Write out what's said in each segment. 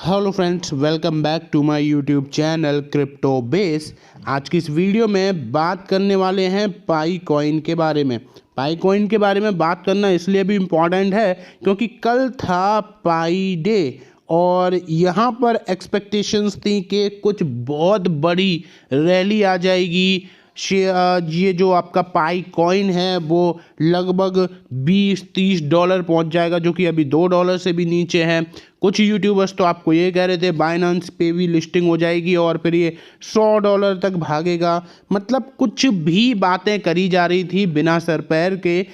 Hello friends, welcome back to my YouTube channel crypto base. आज की इस video में बात करने वाले हैं पाई कॉइन के बारे में। पाई कॉइन के बारे में बात करना इसलिए भी इम्पॉर्टेंट है क्योंकि कल था पाई डे और यहाँ पर एक्सपेक्टेशंस थी कि कुछ बहुत बड़ी रैली आ जाएगी। ये जो आपका पाई कॉइन है वो लगभग 20-30 डॉलर पहुंच जाएगा, जो कि अभी $2 से भी नीचे है। कुछ यूट्यूबर्स तो आपको ये कह रहे थे बाइनेंस पे भी लिस्टिंग हो जाएगी और फिर ये $100 तक भागेगा। मतलब कुछ भी बातें करी जा रही थी बिना सर पैर के।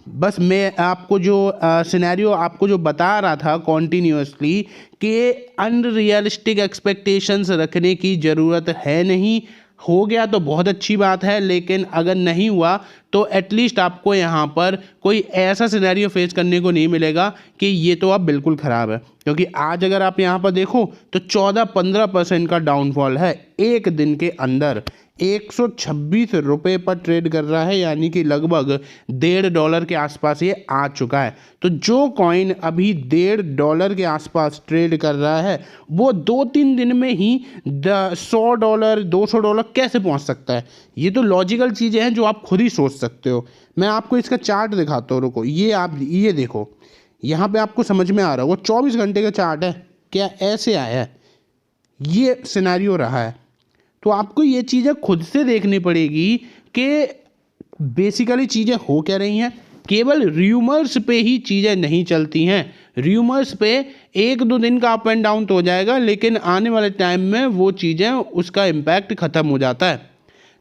बस मैं आपको जो सिनेरियो आपको जो बता रहा था कॉन्टीन्यूसली कि अनरियलिस्टिक एक्सपेक्टेशंस रखने की ज़रूरत है नहीं। हो गया तो बहुत अच्छी बात है, लेकिन अगर नहीं हुआ तो एटलीस्ट आपको यहाँ पर कोई ऐसा सिनेरियो फेस करने को नहीं मिलेगा कि ये तो अब बिल्कुल ख़राब है। क्योंकि आज अगर आप यहाँ पर देखो तो 14-15% का डाउनफॉल है एक दिन के अंदर। 126 रुपये पर ट्रेड कर रहा है, यानी कि लगभग $1.5 के आसपास ये आ चुका है। तो जो कॉइन अभी $1.5 के आसपास ट्रेड कर रहा है वो 2-3 दिन में ही $100 $200 कैसे पहुंच सकता है? ये तो लॉजिकल चीज़ें हैं जो आप खुद ही सोच सकते हो। मैं आपको इसका चार्ट दिखाता हूँ, रुको। ये देखो, यहाँ पे आपको समझ में आ रहा है वो 24 घंटे का चार्ट है। क्या ऐसे आया है? ये सिनेरियो रहा है। तो आपको ये चीज़ें खुद से देखनी पड़ेगी कि बेसिकली चीज़ें हो क्या रही हैं। केवल र्यूमर्स पे ही चीज़ें नहीं चलती हैं। र्यूमर्स पे 1-2 दिन का अप एंड डाउन तो हो जाएगा, लेकिन आने वाले टाइम में वो चीज़ें उसका इम्पैक्ट ख़त्म हो जाता है।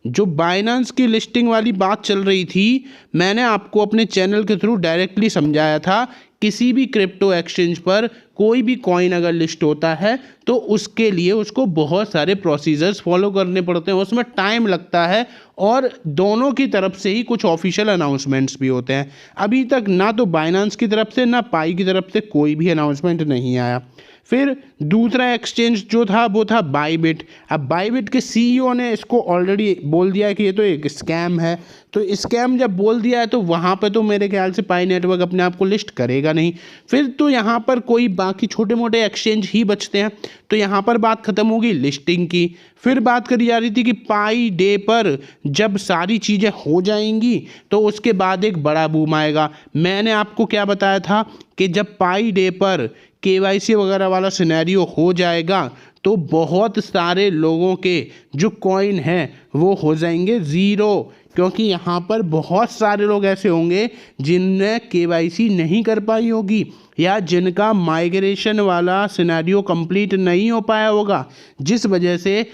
जो बाइनेंस की लिस्टिंग वाली बात चल रही थी, मैंने आपको अपने चैनल के थ्रू डायरेक्टली समझाया था। किसी भी क्रिप्टो एक्सचेंज पर कोई भी कॉइन अगर लिस्ट होता है तो उसके लिए उसको बहुत सारे प्रोसीजर्स फॉलो करने पड़ते हैं, उसमें टाइम लगता है और दोनों की तरफ से ही कुछ ऑफिशियल अनाउंसमेंट्स भी होते हैं। अभी तक ना तो बाइनेंस की तरफ से ना पाई की तरफ से कोई भी अनाउंसमेंट नहीं आया। फिर दूसरा एक्सचेंज जो था वो था बाईबिट। अब बाईबिट के सीईओ ने इसको ऑलरेडी बोल दिया है कि ये तो एक स्कैम है। तो स्कैम जब बोल दिया है तो वहाँ पे तो मेरे ख्याल से पाई नेटवर्क अपने आप को लिस्ट करेगा नहीं। फिर तो यहाँ पर कोई बाकी छोटे मोटे एक्सचेंज ही बचते हैं। तो यहाँ पर बात ख़त्म होगी लिस्टिंग की। फिर बात करी जा रही थी कि पाई डे पर जब सारी चीज़ें हो जाएंगी तो उसके बाद एक बड़ा बूम आएगा। मैंने आपको क्या बताया था कि जब पाई डे पर केवाईसी वगैरह वाला सिनेरियो हो जाएगा तो बहुत सारे लोगों के जो कॉइन हैं वो हो जाएंगे ज़ीरो। क्योंकि यहाँ पर बहुत सारे लोग ऐसे होंगे जिनने केवाईसी नहीं कर पाई होगी या जिनका माइग्रेशन वाला सिनेरियो कंप्लीट नहीं हो पाया होगा, जिस वजह से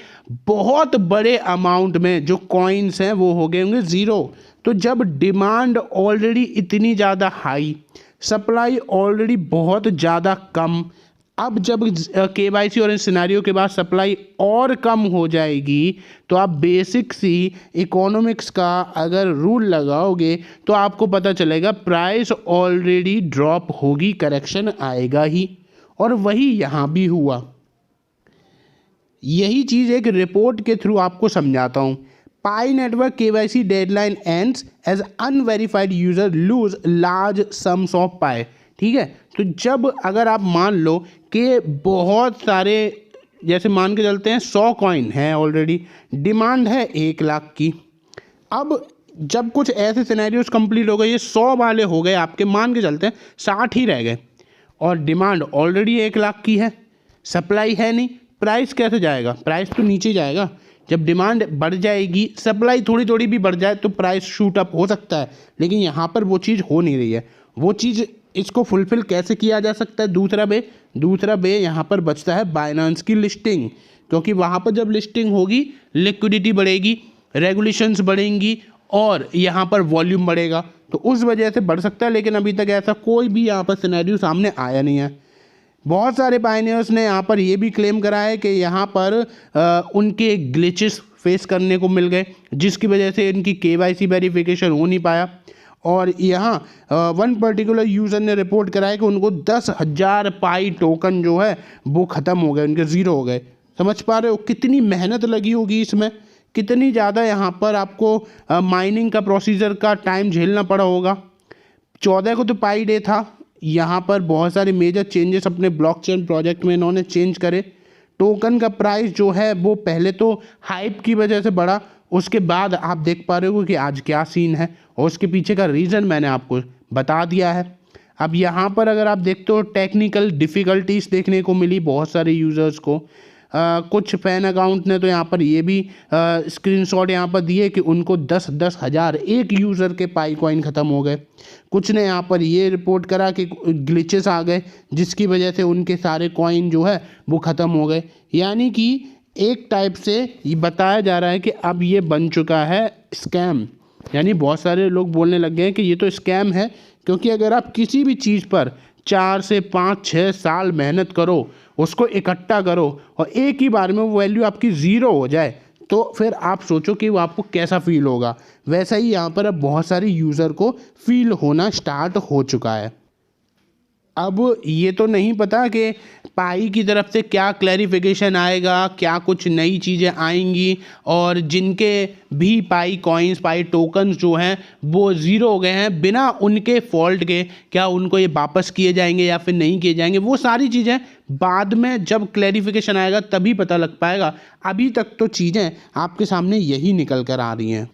बहुत बड़े अमाउंट में जो कॉइन्स हैं वो हो गए होंगे ज़ीरो। तो जब डिमांड ऑलरेडी इतनी ज़्यादा हाई, सप्लाई ऑलरेडी बहुत ज़्यादा कम, अब जब केवाईसी और इस सिनेरियो के बाद सप्लाई और कम हो जाएगी तो आप बेसिक सी इकोनॉमिक्स का अगर रूल लगाओगे तो आपको पता चलेगा प्राइस ऑलरेडी ड्रॉप होगी, करेक्शन आएगा ही। और वही यहाँ भी हुआ। यही चीज़ एक रिपोर्ट के थ्रू आपको समझाता हूँ। Pi network KYC deadline ends as unverified user lose large sums of Pi. ठीक है, तो जब अगर आप मान लो कि बहुत सारे, जैसे मान के चलते हैं 100 कॉइन है ऑलरेडी, डिमांड है 1 लाख की। अब जब कुछ ऐसे सिनेरियोस कंप्लीट हो गए, ये 100 वाले हो गए आपके, मान के चलते हैं 60 ही रह गए और डिमांड ऑलरेडी 1 लाख की है, सप्लाई है नहीं, प्राइस कैसे जाएगा? प्राइस तो नीचे जाएगा। जब डिमांड बढ़ जाएगी, सप्लाई थोड़ी थोड़ी भी बढ़ जाए तो प्राइस शूट अप हो सकता है, लेकिन यहाँ पर वो चीज़ हो नहीं रही है। वो चीज़ इसको फुलफिल कैसे किया जा सकता है? दूसरा वे यहाँ पर बचता है बाइनेंस की लिस्टिंग। क्योंकि वहाँ पर जब लिस्टिंग होगी लिक्विडिटी बढ़ेगी, रेगुलेशंस बढ़ेंगी और यहाँ पर वॉल्यूम बढ़ेगा, तो उस वजह से बढ़ सकता है। लेकिन अभी तक ऐसा कोई भी यहाँ पर सिनेरियो सामने आया नहीं है। बहुत सारे पायनियर्स ने यहाँ पर ये भी क्लेम करा है कि यहाँ पर उनके ग्लिचेस फेस करने को मिल गए, जिसकी वजह से इनकी केवाईसी वेरिफिकेशन हो नहीं पाया। और यहाँ वन पर्टिकुलर यूज़र ने रिपोर्ट कराया कि उनको 10,000 पाई टोकन जो है वो ख़त्म हो गए, उनके ज़ीरो हो गए। समझ पा रहे हो कितनी मेहनत लगी होगी इसमें, कितनी ज़्यादा यहाँ पर आपको माइनिंग का प्रोसीजर का टाइम झेलना पड़ा होगा। 14 को तो पाई डे था, यहाँ पर बहुत सारे मेजर चेंजेस अपने ब्लॉकचेन प्रोजेक्ट में इन्होंने चेंज करे। टोकन का प्राइस जो है वो पहले तो हाइप की वजह से बढ़ा, उसके बाद आप देख पा रहे हो कि आज क्या सीन है, और उसके पीछे का रीज़न मैंने आपको बता दिया है। अब यहाँ पर अगर आप देखते हो टेक्निकल डिफ़िकल्टीज देखने को मिली बहुत सारे यूज़र्स को। कुछ फ़ैन अकाउंट ने तो यहाँ पर ये भी स्क्रीनशॉट यहाँ पर दिए कि उनको 10-10 हज़ार एक यूज़र के पाई कॉइन ख़त्म हो गए। कुछ ने यहाँ पर ये रिपोर्ट करा कि ग्लिचेस आ गए जिसकी वजह से उनके सारे कॉइन जो है वो ख़त्म हो गए। यानी कि एक टाइप से ये बताया जा रहा है कि अब ये बन चुका है स्कैम। यानी बहुत सारे लोग बोलने लग गए हैं कि ये तो स्कैम है, क्योंकि अगर आप किसी भी चीज़ पर 4 से 5-6 साल मेहनत करो, उसको इकट्ठा करो और एक ही बार में वो वैल्यू आपकी ज़ीरो हो जाए, तो फिर आप सोचो कि वो आपको कैसा फ़ील होगा। वैसा ही यहाँ पर अब बहुत सारे यूज़र को फ़ील होना स्टार्ट हो चुका है। अब ये तो नहीं पता कि पाई की तरफ से क्या क्लैरिफिकेशन आएगा, क्या कुछ नई चीज़ें आएंगी, और जिनके भी पाई कॉइन्स, पाई टोकन्स जो हैं वो ज़ीरो हो गए हैं बिना उनके फॉल्ट के, क्या उनको ये वापस किए जाएंगे या फिर नहीं किए जाएंगे, वो सारी चीज़ें बाद में जब क्लैरिफिकेशन आएगा तभी पता लग पाएगा। अभी तक तो चीज़ें आपके सामने यही निकल कर आ रही हैं।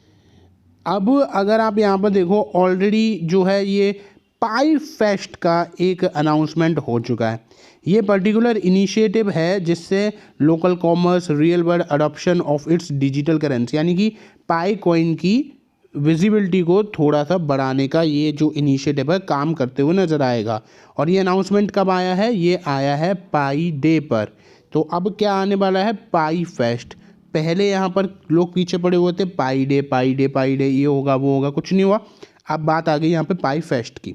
अब अगर आप यहाँ पर देखो, ऑलरेडी जो है ये पाई फेस्ट का एक अनाउंसमेंट हो चुका है। ये पर्टिकुलर इनिशिएटिव है जिससे local commerce real world adoption of its digital currency, यानी कि पाई कॉइन की विजिबिलिटी को थोड़ा सा बढ़ाने का ये जो इनिशिएटिव है काम करते हुए नज़र आएगा। और ये अनाउंसमेंट कब आया है? ये आया है पाई डे पर। तो अब क्या आने वाला है? पाई फेस्ट। पहले यहाँ पर लोग पीछे पड़े हुए थे, पाई डे पाई डे पाई डे, ये होगा वो होगा, कुछ नहीं हुआ। अब बात आ गई यहाँ पे पाई फेस्ट की।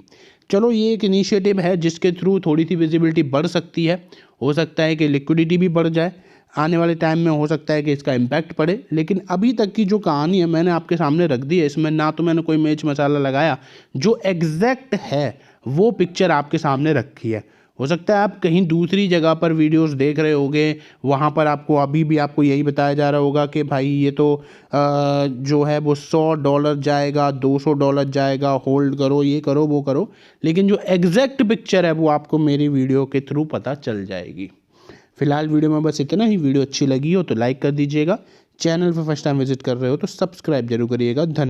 चलो ये एक इनिशिएटिव है जिसके थ्रू थोड़ी सी विजिबिलिटी बढ़ सकती है, हो सकता है कि लिक्विडिटी भी बढ़ जाए, आने वाले टाइम में हो सकता है कि इसका इम्पैक्ट पड़े। लेकिन अभी तक की जो कहानी है मैंने आपके सामने रख दी है, इसमें ना तो मैंने कोई मिर्च मसाला लगाया, जो एग्जैक्ट है वो पिक्चर आपके सामने रखी है। हो सकता है आप कहीं दूसरी जगह पर वीडियोस देख रहे होगे, वहाँ पर आपको अभी भी आपको यही बताया जा रहा होगा कि भाई ये तो जो है वो $100 जाएगा, $200 जाएगा, होल्ड करो, ये करो वो करो। लेकिन जो एग्जैक्ट पिक्चर है वो आपको मेरी वीडियो के थ्रू पता चल जाएगी। फिलहाल वीडियो में बस इतना ही। वीडियो अच्छी लगी हो तो लाइक कर दीजिएगा, चैनल पर फर्स्ट टाइम विजिट कर रहे हो तो सब्सक्राइब जरूर करिएगा। धन्यवाद।